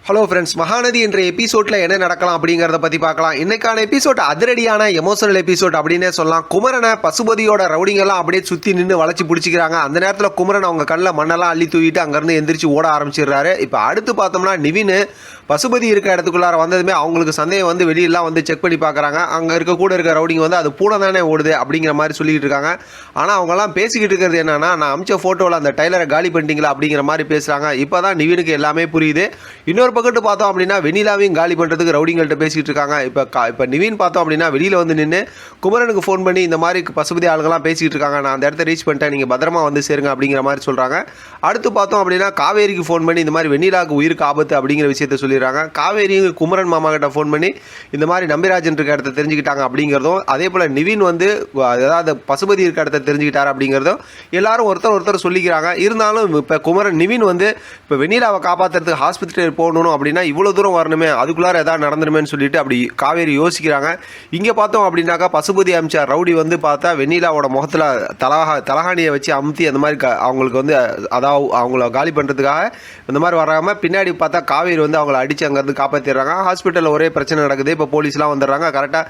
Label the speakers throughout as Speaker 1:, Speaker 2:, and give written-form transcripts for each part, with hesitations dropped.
Speaker 1: Hello friends, Mahanadi என்ற எபிசோட்ல என்ன நடக்கலாம் அப்படிங்கிறத பற்றி பார்க்கலாம். இன்னைக்கான எபிசோட் அதிரடியான எமோஷனல் எபிசோட் அப்படின்னே சொல்லலாம். குமரனை பசுபதியோட ரவுடிங்கெல்லாம் அப்படியே சுற்றி நின்று வளைச்சி பிடிச்சிக்கிறாங்க. அந்த நேரத்தில் குமரன் அவங்க கண்ணில் மண்ணெல்லாம் அள்ளி தூவிட்டு அங்கேருந்து எந்திரிச்சு ஓட ஆரம்பிச்சிடுறாரு. இப்போ அடுத்து பார்த்தோம்னா நிவின் பசுபதி இருக்க இடத்துக்குள்ளார வந்ததுமே அவங்களுக்கு சந்தேகம் வந்து வெளியெல்லாம் வந்து செக் பண்ணி பார்க்குறாங்க. அங்கே கூட இருக்க ரவுடிங்க வந்து அது பூனை தானே ஓடுது அப்படிங்கிற மாதிரி சொல்லிக்கிட்டு இருக்காங்க. ஆனால் அவங்கெல்லாம் பேசிக்கிட்டு இருக்கிறது என்னன்னா, நான் அமிச்ச ஃபோட்டோவில் அந்த டைலரை காலி பண்ணிட்டீங்களா அப்படிங்கிற மாதிரி பேசுகிறாங்க. இப்போ தான் நிவினுக்கு எல்லாமே புரியுது. இன்னொரு பக்கத்து பார்த்தோம் அப்படின்னா வெண்ணிலாவையும் காலி பண்ணுறதுக்கு ரவுடிங்கள்ட்ட பேசிகிட்டு இருக்காங்க. இப்போ நிவின் பார்த்தோம் அப்படின்னா வெளியில் வந்து நின்று குமரனுக்கு ஃபோன் பண்ணி இந்த மாதிரி பசுபதி ஆளுங்கெல்லாம் பேசிகிட்டு இருக்காங்க, நான் அந்த இடத்த ரீச் பண்ணிட்டேன், நீங்கள் பத்திரமா வந்து சேருங்க அப்படிங்கிற மாதிரி சொல்கிறாங்க. அடுத்து பார்த்தோம் அப்படின்னா காவேரிக்கு ஃபோன் பண்ணி இந்த மாதிரி வெண்ணிலாவுக்கு உயிருக்கு ஆபத்து அப்படிங்கிற விஷயத்த சொல்லிடுறாங்க. காவேரியும் குமரன் மாமா கிட்ட ஃபோன் பண்ணி இந்த மாதிரி நம்பிராஜன் இருக்க இடத்த தெரிஞ்சுக்கிட்டாங்க அப்படிங்கிறதும், அதே போல் நிவின் வந்து அதாவது பசுபதி இருக்க இடத்த தெரிஞ்சுக்கிட்டார் அப்படிங்கிறதும் எல்லாரும் ஒருத்தர் சொல்லிக்கிறாங்க. இருந்தாலும் இப்போ குமரன் நிவின் வந்து இப்போ வெண்ணிலாவை காப்பாற்றுறதுக்கு ஹாஸ்பிட்டல் போகணும் அப்படின்னா இவ்வளோ தூரம் வரணுமே, அதுக்குள்ளார ஏதாவது நடந்துருமேன்னு சொல்லிட்டு அப்படி காவேரி யோசிக்கிறாங்க. இங்கே பார்த்தோம் அப்படின்னாக்கா பசுபதி அமிச்சார் ரவுடி வந்து பார்த்தா வெண்ணிலாவோட முகத்தில் தலகாணியை வச்சு அமுத்தி அந்த மாதிரி அவங்களுக்கு வந்து அதாவது அவங்கள காலி பண்ணுறதுக்காக இந்த மாதிரி வராமல் பின்னாடி பார்த்தா காவேரி வந்து அவங்கள அடித்து அங்கேருந்து காப்பாற்றிடுறாங்க. ஹாஸ்பிட்டலில் ஒரே பிரச்சனை நடக்குது. இப்போ போலீஸ்லாம் வந்துடுறாங்க, கரெக்டாக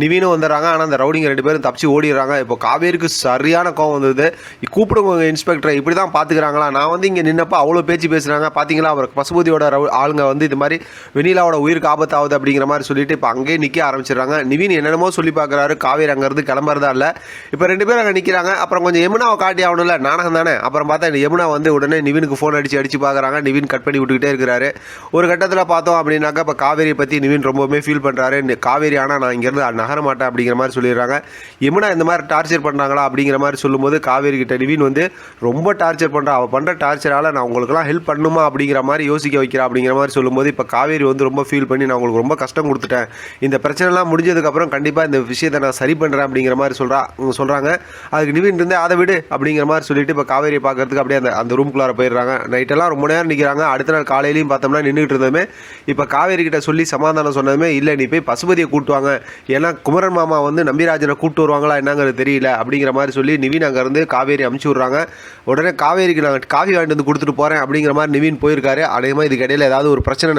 Speaker 1: நிவினும் வந்துடுறாங்க. ஆனால் அந்த ரவுடிங்க 2 பேரும் தப்பிச்சு ஓடிடுறாங்க. இப்போ காவேரிக்கு சரியான கோவம் வந்தது. கூப்பிடுங்க இன்ஸ்பெக்டரை, இப்படி தான் பார்த்துக்கிறாங்களா, நான் வந்து இங்கே நின்னப்போ அவ்வளோ பேச்சு பேசுகிறாங்க பார்த்தீங்களா, அவர் பசுபதியோட ஆளுங்க வந்து இது மாதிரி வெண்ணிலாவோட உயிருக்கு ஆபத்தாகுது அப்படிங்கிற மாதிரி சொல்லிட்டு இப்போ அங்கேயே நிற்க ஆரம்பிச்சிடுறாங்க. நிவின் என்னென்னமோ சொல்லி பார்க்குறாரு, காவேரி அங்கேருந்து கிளம்புறதா இல்லை. இப்போ 2 பேரும் அங்கே நிற்கிறாங்க. அப்புறம் கொஞ்சம் யமுனாவை காட்டி ஆகணும்ல, நாடகம் தானே. அப்புறம் பார்த்தா இந்த யமுனா வந்து உடனே நிவினுக்கு ஃபோன் அடித்து பார்க்குறாங்க. நிவின் கட் பண்ணி விட்டுக்கிட்டே இருக்கிறாரு. ஒரு கட்டத்தில் பார்த்தோம் அப்படின்னாக்கா இப்போ காவேரியை பற்றி நிவின் ரொம்பவுமே ஃபீல் பண்ணுறாரு. காவேரி ஆனால் நான் இங்கேருந்து நகர மாட்டேன் அப்படிங்கிற மாதிரி சொல்லிடுறாங்க. யமுனா இந்த மாதிரி டார்ச்சர் பண்ணுறாங்களா அப்படிங்கிற மாதிரி சொல்லும்போது காவேரி கிட்ட நிவின் வந்து ரொம்ப டார்ச்சர் பண்ணுறா, அவள் பண்ணுற டார்ச்சரால் நான் உங்களுக்குலாம் ஹெல்ப் பண்ணுமா அப்படிங்கிற மாதிரி யோசிக்க வைக்கிறா அப்படிங்கிற மாதிரி சொல்லும்போது இப்போ காவேரி வந்து ரொம்ப ஃபீல் பண்ணி நான் உங்களுக்கு ரொம்ப கஷ்டம் கொடுத்துட்டேன், இந்த பிரச்சனைலாம் முடிஞ்சதுக்கப்புறம் கண்டிப்பாக இந்த விஷயத்தை நான் சரி பண்ணுறேன் அப்படிங்கிற மாதிரி சொல்கிறாங்க. அதுக்கு நிவின் இருந்து அதை விடு அப்படிங்கிற மாதிரி சொல்லிட்டு இப்போ காவேரியை பார்க்கறதுக்கு அப்படியே அந்த ரூம்குள்ளார போயிடுறாங்க. நைட்டெல்லாம் ரொம்ப நேரம் நிற்கிறாங்க. அடுத்த நாள் காலையிலையும் பார்த்தோம்னா நின்றுட்டு இருந்தோமே இப்போ காவேரி கிட்ட சொல்லி சமாதானம் சொன்னதுமே, இல்லை நீ போய் பசுபதியை கூட்டுவாங்க, ஏன்னா குமரன் மாமா வந்து நம்பிராஜனை கூப்பிட்டு வருவாங்களா என்னங்கிறது தெரியல அப்படிங்கிற மாதிரி சொல்லி நிவின் அங்கேருந்து காவேரி அமுச்சு விட்றாங்க. உடனே காவேரிக்கு நான் காஃபி வாங்கிட்டு வந்து கொடுத்துட்டு போகிறேன் அப்படிங்கிற மாதிரி நிவின் போயிருக்காரு. அதேமாதிரி இதுக்கு இடையில ஏதாவது ஒரு பிரச்சனை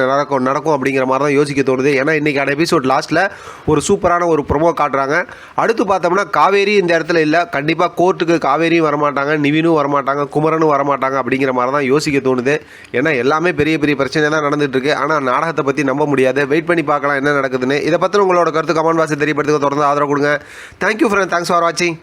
Speaker 1: நடக்கும் அப்படிங்கிற மாதிரி தான் யோசிக்க தோணுது. ஏன்னா இன்றைக்கான எபிசோட் லாஸ்ட்டில் ஒரு சூப்பரான ஒரு ப்ரொமோ காட்டுறாங்க. அடுத்து பார்த்தோம்னா காவேரி இந்த இடத்துல இல்லை, கண்டிப்பாக கோர்ட்டுக்கு காவேரியும் வரமாட்டாங்க, நிவினும் வரமாட்டாங்க, குமரனும் வரமாட்டாங்க அப்படிங்கிற மாதிரி தான் யோசிக்க தோணுது. ஏன்னா எல்லாமே பெரிய பெரிய பிரச்சனை தான் நடந்துட்டு இருக்கு. ஆனால் நாடகத்தை பற்றி நம்ப முடியாது. வெயிட் பண்ணி பார்க்கலாம் என்ன நடக்குதுன்னு. இதை பற்றி உங்களோட கருத்து கமெண்ட் பாக்ஸில் தெரியப்படுத்துக்க தொடர்ந்து ஆதரவு கொடுங்க. தேங்க்யூ ஃப்ரெண்ட், தேங்க்ஸ் ஃபார் வாட்சிங்.